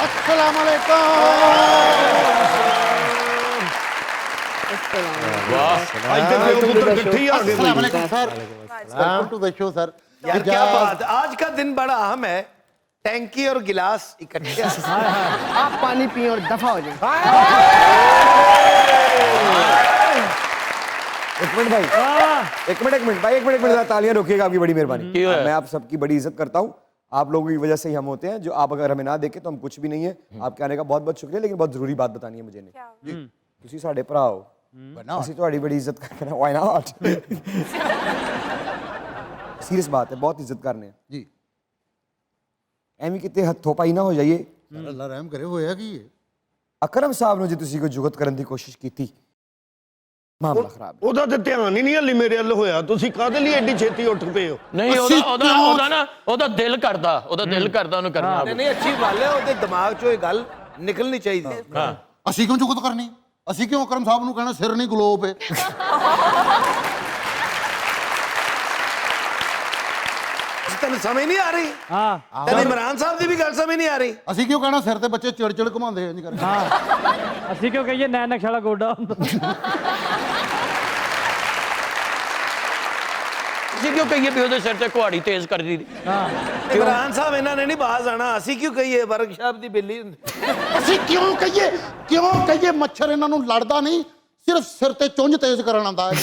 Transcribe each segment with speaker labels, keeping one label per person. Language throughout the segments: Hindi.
Speaker 1: अस्सलाम वालेकुम।
Speaker 2: आज के प्यो पुत्र इकट्ठे ही आ गए।
Speaker 1: अस्सलाम वालेकुम sir. Welcome to the show sir.
Speaker 2: यार क्या बात, आज का दिन बड़ा अहम है। टैंकी और गिलास इकट्ठे।
Speaker 3: आप पानी पिए और दफा हो जाए।
Speaker 4: एक मिनट भाई, एक मिनट तालियां रोकिएगा, आपकी बड़ी मेहरबानी। मैं आप सबकी बड़ी इज्जत करता हूँ, आप लोगों की वजह से ही हम होते हैं। जो आप अगर हमें ना देखें तो हम कुछ भी नहीं है। आपके आने का बहुत बहुत शुक्रिया, लेकिन बहुत जरूरी बात बतानी है मुझे। नहीं तुसी साडे भरा हो, ਅਸੀਂ ਤੁਹਾਡੀ बड़ी इज्जत करते हैं। Why not? सीरियस बात है, बहुत इज्जत करने
Speaker 1: जी
Speaker 4: ਐਵੇਂ ਕਿਤੇ ਹੱਥੋਂ ਪਾਈ ਨਾ ਹੋ ਜਾਈਏ।
Speaker 1: अल्लाह रहम करे। होया की
Speaker 4: ਅਕਰਮ ਸਾਹਿਬ ਨੂੰ ਜੇ ਤੁਸੀਂ ਕੋਈ ਜੁਗਤ ਕਰਨ ਦੀ ਕੋਸ਼ਿਸ਼ ਕੀਤੀ, ਮਾਮਲਾ ਖਰਾਬ ਹੈ।
Speaker 2: ਉਹਦਾ ਤੇ ਧਿਆਨ ਹੀ ਨਹੀਂ ਹਲੀ ਮੇਰੇ ਵੱਲ ਹੋਇਆ। ਤੁਸੀਂ ਕਾਹਦੇ ਲਈ ਐਡੀ ਛੇਤੀ ਉੱਠ ਪਏ ਹੋ?
Speaker 5: ਨਹੀਂ ਉਹਦਾ ਦਿਲ ਕਰਦਾ ਉਹਨੂੰ ਕਰਨਾ।
Speaker 2: ਨਹੀਂ ਅੱਛੀ ਗੱਲ ਹੈ, ਉਹਦੇ ਦਿਮਾਗ ਚੋਂ ਇਹ ਗੱਲ ਨਿਕਲਣੀ ਚਾਹੀਦੀ।
Speaker 5: ਹਾਂ
Speaker 1: ਅਸੀਂ ਕਿਉਂ ਚੁਗਤ ਕਰਨੀ? ਅਸੀਂ ਕਿਉਂ ਅਕਰਮ ਸਾਹਿਬ ਨੂੰ ਕਹਿਣਾ ਸਿਰ ਨਹੀਂ ਗਲੋਬ ਹੈ?
Speaker 2: ਤੈਨੂੰ ਸਮਝ ਨਹੀਂ ਆ ਰਹੀ? ਹਾਂ ਤੈਨੂੰ ਇਮਰਾਨ ਸਾਹਿਬ ਦੀ ਵੀ ਗੱਲ ਸਮਝ ਨਹੀਂ ਆ ਰਹੀ?
Speaker 1: ਅਸੀਂ ਕਿਉਂ ਕਹਿਣਾ ਸਿਰ ਤੇ ਬੱਚੇ ਚਿੜ ਘੁਮਾਉਂਦੇ ਇੰਜ ਕਰਕੇ?
Speaker 6: ਹਾਂ ਅਸੀਂ ਕਿਉਂ ਕਹੀਏ ਨੈਣ ਨਕਸ਼ ਵਾਲਾ ਗੋਡਾ ਹੁੰਦਾ?
Speaker 5: ਅਸੀਂ ਕਿਉਂ ਕਹੀਏ ਵੀ ਉਹਦੇ ਸਿਰ ਤੇ ਕੁਹਾੜੀ ਤੇਜ਼ ਕਰ ਦੀ?
Speaker 6: ਹਾਂ
Speaker 2: ਇਮਰਾਨ ਸਾਹਿਬ ਇਹਨਾਂ ਨੇ ਨਹੀਂ ਬਾਜ਼ ਆਣਾ। ਅਸੀਂ ਕਿਉਂ ਕਹੀਏ ਵਰਕਸ਼ਾਪ ਦੀ ਬਿੱਲੀ ਹੁੰਦੀ?
Speaker 1: ਅਸੀਂ ਕਿਉਂ ਕਹੀਏ ਮੱਛਰ ਇਹਨਾਂ ਨੂੰ ਲੜਦਾ ਨਹੀਂ, ਸਿਰਫ ਸਿਰ ਤੇ ਚੁੰਝ ਤੇਜ਼ ਕਰਨ ਆਉਂਦਾ ਹੈ।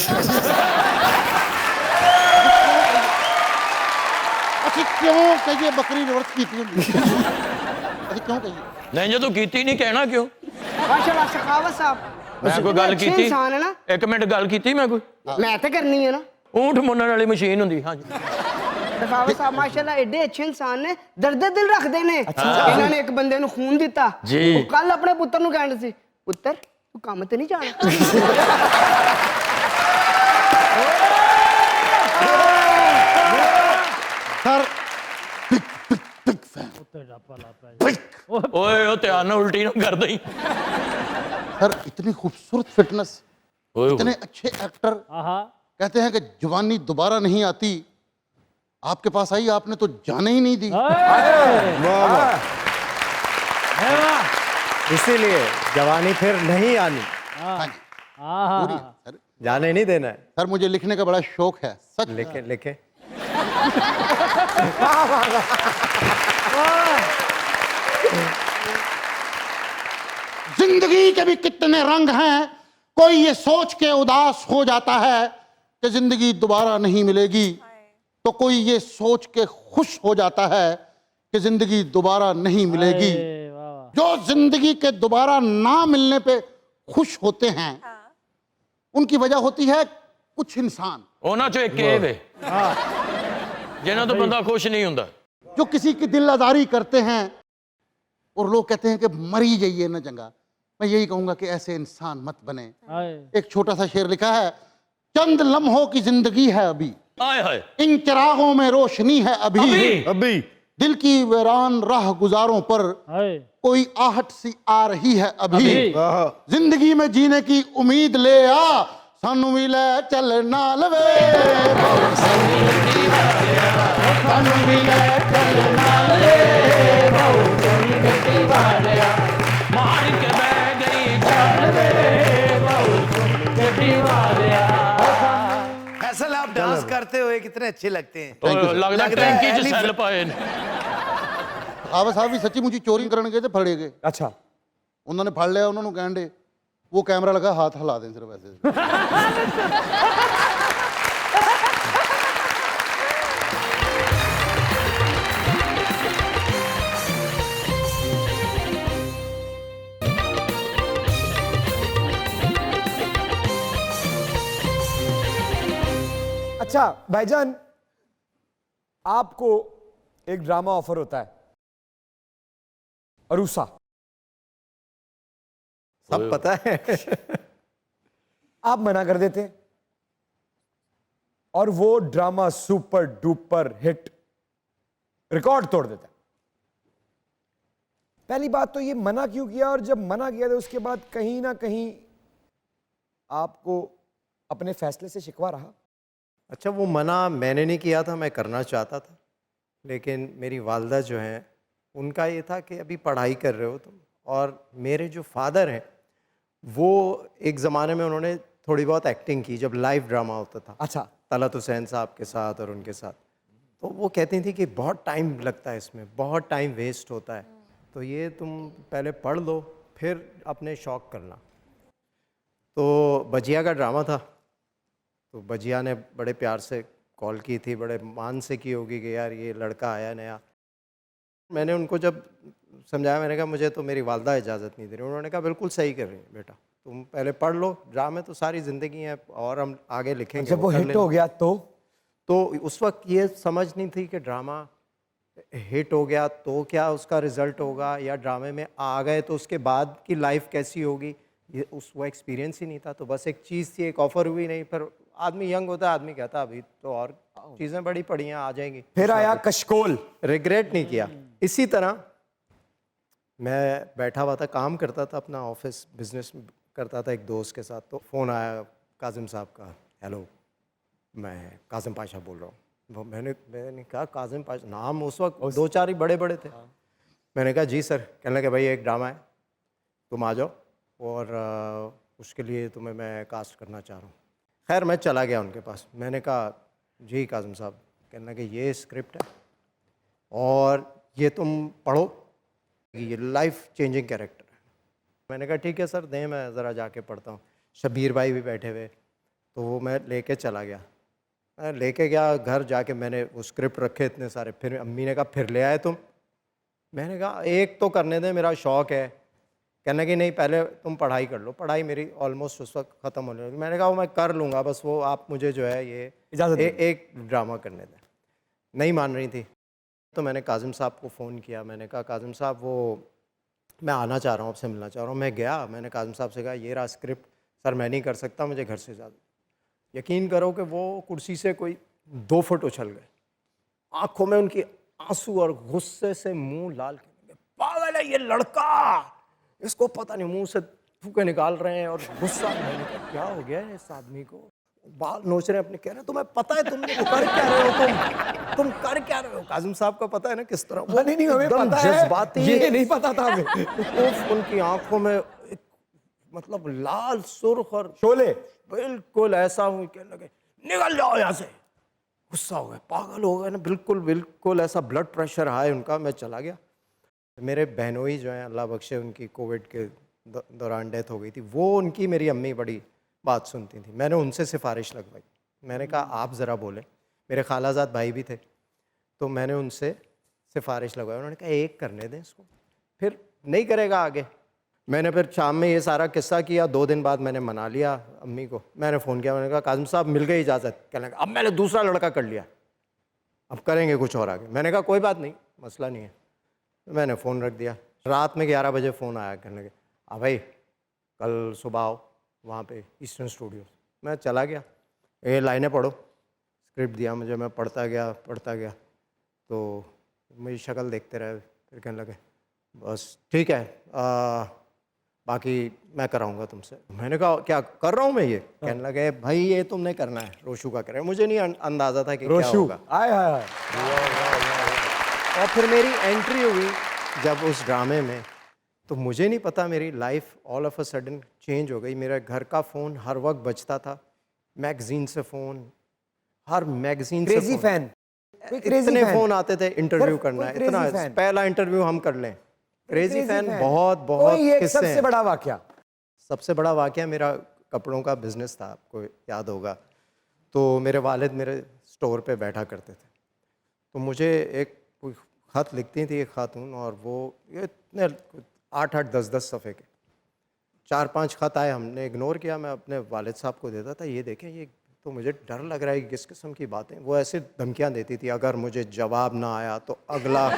Speaker 1: ਅਸੀਂ ਕਿਉਂ ਕਹੀਏ ਬੱਕਰੀ ਰਿਵਰਸ ਕੀਤੀ ਹੁੰਦੀ? ਅਸੀਂ ਕਿਉਂ ਕਹੀਏ?
Speaker 5: ਨਹੀਂ ਜਦੋਂ ਕੀਤੀ ਨਹੀਂ ਕਹਿਣਾ ਕਿਉਂ?
Speaker 3: माशाल्लाह सखावत साहब,
Speaker 5: ਮੈਂ ਕੋਈ ਗੱਲ
Speaker 3: अच्छे
Speaker 5: ਕੀਤੀ?
Speaker 3: इंसान है ना।
Speaker 5: ਇੱਕ ਮਿੰਟ ਗੱਲ ਕੀਤੀ ਮੈਂ ਕੋਈ?
Speaker 3: मैं तो करनी है ना।
Speaker 5: ਊਂਠ ਮੁੰਨਣ ਵਾਲੀ ਮਸ਼ੀਨ ਹੁੰਦੀ। ਹਾਂਜੀ
Speaker 3: सखावत साहब माशाल्लाह एडे अच्छे इंसान ने, दर्द दिल रखते ने। इन्होंने एक बंदे नु खून दिता,
Speaker 5: जी।
Speaker 3: वो कल अपने पुत्र नु कहंदे सी, पुत्र तू काम ते नहीं जाना।
Speaker 1: Sir big fan.
Speaker 5: ਓਏ ਉਹ ਧਿਆਨ ਨਾਲ ਉਲਟੀ ਨਾ ਕਰ ਦਈ।
Speaker 1: सर इतनी खूबसूरत फिटनेस, इतने अच्छे एक्टर,
Speaker 6: ਆਹਾ
Speaker 1: कहते हैं कि जवानी दोबारा नहीं आती। आपके पास आई, आपने तो जाने ही नहीं दी।
Speaker 7: इसीलिए जवानी फिर नहीं आनी,
Speaker 1: हाँ जी,
Speaker 6: ਆਹਾ
Speaker 1: पूरी है, सर।
Speaker 7: जाने नहीं देना है।
Speaker 1: सर मुझे लिखने का बड़ा शौक है, सच।
Speaker 7: लिखे लिखे
Speaker 1: जिंदगी के भी कितने रंग हैं, कोई ये सोच के उदास हो जाता है कि जिंदगी दोबारा नहीं मिलेगी, तो कोई ये सोच के खुश हो जाता है कि जिंदगी दोबारा नहीं मिलेगी।
Speaker 6: वाह वाह
Speaker 1: जो जिंदगी के दोबारा ना मिलने पे खुश होते हैं, उनकी वजह होती है कुछ इंसान
Speaker 5: ਉਹਨਾਂ ਚੋਂ ਇੱਕ ਇਹ ਵੇ ਜਿਹਨਾਂ ਤੋਂ ਬੰਦਾ ਖੁਸ਼ ਨਹੀਂ ਹੁੰਦਾ।
Speaker 1: जो किसी की दिल आजारी करते हैं और लोग कहते हैं कि मर ही जाइए ना चंगा। मैं यही कहूंगा कि ऐसे इंसान मत बने।
Speaker 6: ਹਾਏ
Speaker 1: एक छोटा सा शेर लिखा है, चंद लम्हों की जिंदगी है अभी,
Speaker 5: ਆਏ ਹਾਏ
Speaker 1: इन चिरागों में रोशनी है अभी,
Speaker 2: ਅੱਬੀ
Speaker 1: दिल की वीरान राह गुजारों पर
Speaker 6: ਹਾਏ
Speaker 1: कोई आहट सी आ रही है अभी,
Speaker 6: अभी।
Speaker 1: जिंदगी में जीने की उम्मीद ले आ, सानू भी ले चल नाल वे, सानू भी ले चल नाल वे।
Speaker 5: ਮਾਰ ਕੇ ਬਹਿ ਗਈ ਜਾਨ ਵੇ
Speaker 2: फैसल आप डांस करते हुए कितने अच्छे लगते हैं।
Speaker 5: ਲੱਗਦਾ ਟੈਂਕੀ 'ਚ ਸੈੱਲ ਪਾਏ ਨੇ।
Speaker 1: ਆਵਾ ਸਾਹਿਬ ਵੀ ਸੱਚੀ ਮੁੱਚੀ ਚੋਰੀ ਕਰਨ ਗਏ ਤੇ ਫੜੇ ਗਏ।
Speaker 4: ਅੱਛਾ
Speaker 1: ਉਹਨਾਂ ਨੇ ਫੜ ਲਿਆ, ਉਹਨਾਂ ਨੂੰ ਕਹਿਣ ਦੇ ਉਹ ਕੈਮਰਾ ਲਗਾ, हाथ हिला दें सिर्फ ऐसे।
Speaker 4: अच्छा भाईजान, आपको एक ड्रामा ऑफर होता है, अरूसा।
Speaker 7: सब पता है।
Speaker 4: आप मना कर देते हैं और वो drama super duper hit record तोड़ देता है। पहली बात तो ये मना क्यों किया, और जब मना किया तो उसके बाद कहीं ना कहीं आपको अपने फैसले से शिकवा रहा?
Speaker 7: अच्छा, वो मना मैंने नहीं किया था, मैं करना चाहता था, लेकिन मेरी वालदा जो हैं उनका ये था कि अभी पढ़ाई कर रहे हो तुम, और मेरे जो फादर हैं वो एक ज़माने में उन्होंने थोड़ी बहुत एक्टिंग की जब लाइव ड्रामा होता था।
Speaker 4: अच्छा।
Speaker 7: तलत हुसैन साहब के साथ और उनके साथ, तो वो कहती थी कि बहुत टाइम लगता है इसमें, बहुत टाइम वेस्ट होता है, तो ये तुम पहले पढ़ लो फिर अपने शौक़ करना। तो बजिया का ड्रामा था, तो बजिया ने बड़े प्यार से कॉल की थी, बड़े मान से की होगी कि यार ये लड़का आया नया। मैंने उनको जब समझाया, मैंने कहा मुझे तो मेरी वालदा इजाज़त नहीं दे रही। उन्होंने कहा बिल्कुल सही कर रही है बेटा, तुम पहले पढ़ लो, ड्रामे तो सारी ज़िंदगी है और हम आगे लिखेंगे।
Speaker 4: जब वो हिट हो गया
Speaker 7: तो उस वक्त ये समझ नहीं थी कि ड्रामा हिट हो गया तो क्या उसका रिज़ल्ट होगा, या ड्रामे में आ गए तो उसके बाद की लाइफ कैसी होगी, ये वो एक्सपीरियंस ही नहीं था। तो बस एक चीज़ थी, एक ऑफ़र हुई नहीं, पर आदमी यंग होता है, आदमी कहता अभी तो और चीज़ें बड़ी पड़ी हैं, आ जाएंगी।
Speaker 4: फिर आया कशकोल।
Speaker 7: रिग्रेट नहीं किया। इसी तरह मैं बैठा हुआ था, काम करता था अपना, ऑफिस बिजनेस करता था एक दोस्त के साथ, तो फ़ोन आया काजिम साहब का। हेलो, मैं काजिम पाशा बोल रहा हूँ। वो मैंने कहा काजिम पाशा, नाम उस वक्त दो चार ही बड़े बड़े थे। मैंने कहा जी सर। कहने लगे भाई एक ड्रामा है, तुम आ जाओ और उसके लिए तुम्हें मैं कास्ट करना चाह रहा हूँ। खैर मैं चला गया उनके पास, मैंने कहा जी काजिम साहब। कहने लगे ये स्क्रिप्ट है और ये तुम पढ़ो, ये लाइफ चेंजिंग कैरेक्टर है। मैंने कहा ठीक है सर, दें मैं ज़रा जाके पढ़ता हूँ। शबीर भाई भी बैठे हुए, तो वो मैं लेके चला गया। मैं लेके गया घर, जाके मैंने वो स्क्रिप्ट रखे इतने सारे। फिर अम्मी ने कहा फिर ले आए तुम? मैंने कहा एक तो करने दें, मेरा शौक़ है। कहने कि नहीं पहले तुम पढ़ाई कर लो। पढ़ाई मेरी ऑलमोस्ट उस वक्त ख़त्म होने लगी। मैंने कहा वो मैं कर लूँगा, बस वो आप मुझे जो है ये
Speaker 4: इजाज़त
Speaker 7: एक ड्रामा करने दें। नहीं मान रही थी, तो मैंने काजिम साहब को फ़ोन किया। मैंने कहा काजिम साहब वो मैं आना चाह रहा हूँ, आपसे मिलना चाह रहा हूँ। मैं गया, मैंने काजिम साहब से कहा ये रहा स्क्रिप्ट, सर मैं नहीं कर सकता, मुझे घर से इजाज़त। यकीन करो कि वो कुर्सी से कोई 2 फुट उछल गए। आंखों में उनकी आंसू और गुस्से से मुंह लाल करने लगे। पागल है ये लड़का, इसको पता नहीं, मुंह से फूके निकाल रहे हैं और गुस्सा। मैंने कहा क्या हो गया है इस आदमी को, बाल नोच रहे हैं अपने। कह रहे तुम्हें पता है तुम कर क्या रहे हो, तुम कर क्या रहे हो। काजिम साहब का पता है ना किस तरह वो
Speaker 4: नहीं हमें
Speaker 7: एकदम
Speaker 4: पता है,
Speaker 7: जज्बाती,
Speaker 4: ये नहीं पता था हमें।
Speaker 7: उनकी आंखों में एक मतलब लाल सुर्ख और
Speaker 4: शोले।
Speaker 7: बिल्कुल ऐसा हूँ। कहने लगे निकल जाओ यहाँ से। गुस्सा हो गए, पागल हो गए ना, बिल्कुल बिल्कुल ऐसा ब्लड प्रेशर हाई उनका। मैं चला गया। मेरे बहनोई जो हैं अल्लाह बख्शे, उनकी कोविड के दौरान डेथ हो गई थी। वो उनकी मेरी अम्मी बड़ी बात सुनती थी। मैंने उनसे सिफारिश लगवाई। मैंने कहा आप ज़रा बोलें। मेरे खालाजाद भाई भी थे, तो मैंने उनसे सिफारिश लगवाई। उन्होंने कहा एक करने दें इसको, फिर नहीं करेगा आगे। मैंने फिर शाम में ये सारा किस्सा किया। 2 दिन बाद मैंने मना लिया अम्मी को। मैंने फ़ोन किया, मैंने कहा काजिम साहब मिल गई इजाज़त। कहने लगा अब मैंने दूसरा लड़का कर लिया, अब करेंगे कुछ और आगे। मैंने कहा कोई बात नहीं, मसला नहीं है। मैंने फ़ोन रख दिया। रात में 11 बजे फ़ोन आया, कहने लगे हाँ भाई कल सुबह आओ वहाँ पे ईस्टर्न स्टूडियो। मैं चला गया। ये लाइनें पढ़ो। स्क्रिप्ट दिया मुझे, मैं पढ़ता गया। तो मेरी शक्ल देखते रहे। फिर कहने लगे बस ठीक है, बाकी मैं कराऊंगा तुमसे। मैंने कहा क्या कर रहा हूँ मैं ये? कहने लगे भाई ये तुमने करना है, रोशू का करें। मुझे नहीं अंदाज़ा था कि क्या होगा।
Speaker 4: आय हाय हाय।
Speaker 7: और फिर मेरी एंट्री हुई जब उस ड्रामे में, तो मुझे नहीं पता मेरी life all of a sudden change हो गई। मेरा घर का फ़ोन हर वक्त बजता था, मैगजीन से फ़ोन, हर मैगजीन से
Speaker 4: क्रेजी फैन।
Speaker 7: इतने फ़ोन आते थे, इंटरव्यू करना है, इतना पहला इंटरव्यू हम कर लें। क्रेजी फैन बहुत किस्से।
Speaker 4: सबसे बड़ा वाकया,
Speaker 7: सबसे बड़ा वाकया मेरा कपड़ों का बिजनेस था, आपको याद होगा। तो मेरे वालिद मेरे स्टोर पे बैठा करते थे, तो मुझे एक कोई ख़त लिखती थी एक खातून, और वो ये इतने 8-8 10-10 सफ़े के 4-5 ख़त आए। हमने इग्नोर किया। मैं अपने वालिद साहब को देता था, ये देखें ये तो मुझे डर लग रहा है कि किस किस्म की बातें। वो ऐसे धमकियाँ देती थी, अगर मुझे जवाब ना आया तो अगला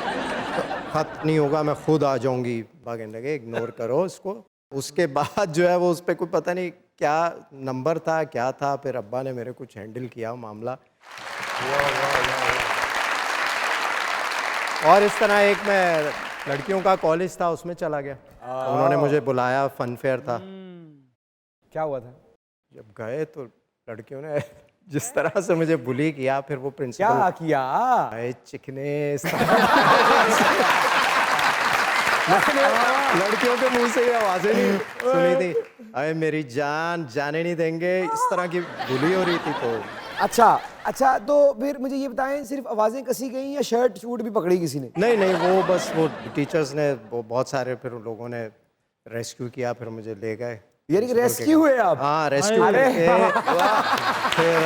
Speaker 7: ख़त नहीं होगा, मैं खुद आ जाऊँगी। भागने लगे इग्नोर करो इसको। उसके बाद जो है वो उस पर कोई पता नहीं क्या नंबर था क्या था, फिर अब्बा ने मेरे कुछ हैंडल किया मामला। और इस तरह एक मैं लड़कियों का कॉलेज था उसमें चला गया। तो उन्होंने मुझे बुलाया, फन फेयर था।
Speaker 4: क्या हुआ था?
Speaker 7: जब गए तो लड़कियों ने जिस तरह से मुझे बुली किया, फिर वो प्रिंसिपल
Speaker 4: क्या किया?
Speaker 7: चिकने लड़कियों के मुंह से ये आवाजें नहीं सुनी थी, अरे मेरी जान जाने नहीं देंगे, इस तरह की धुली हो रही थी। तो
Speaker 4: अच्छा तो फिर मुझे ये बताएं, सिर्फ आवाजें कसी गई या शर्ट शूट भी पकड़ी किसी ने?
Speaker 7: नहीं नहीं, वो बस वो टीचर्स ने वो बहुत सारे फिर उन लोगों ने रेस्क्यू किया, फिर मुझे ले गए।
Speaker 4: यानी कि रेस्क्यू हुए आप?
Speaker 7: हाँ रेस्क्यू
Speaker 4: अरे
Speaker 7: करके फिर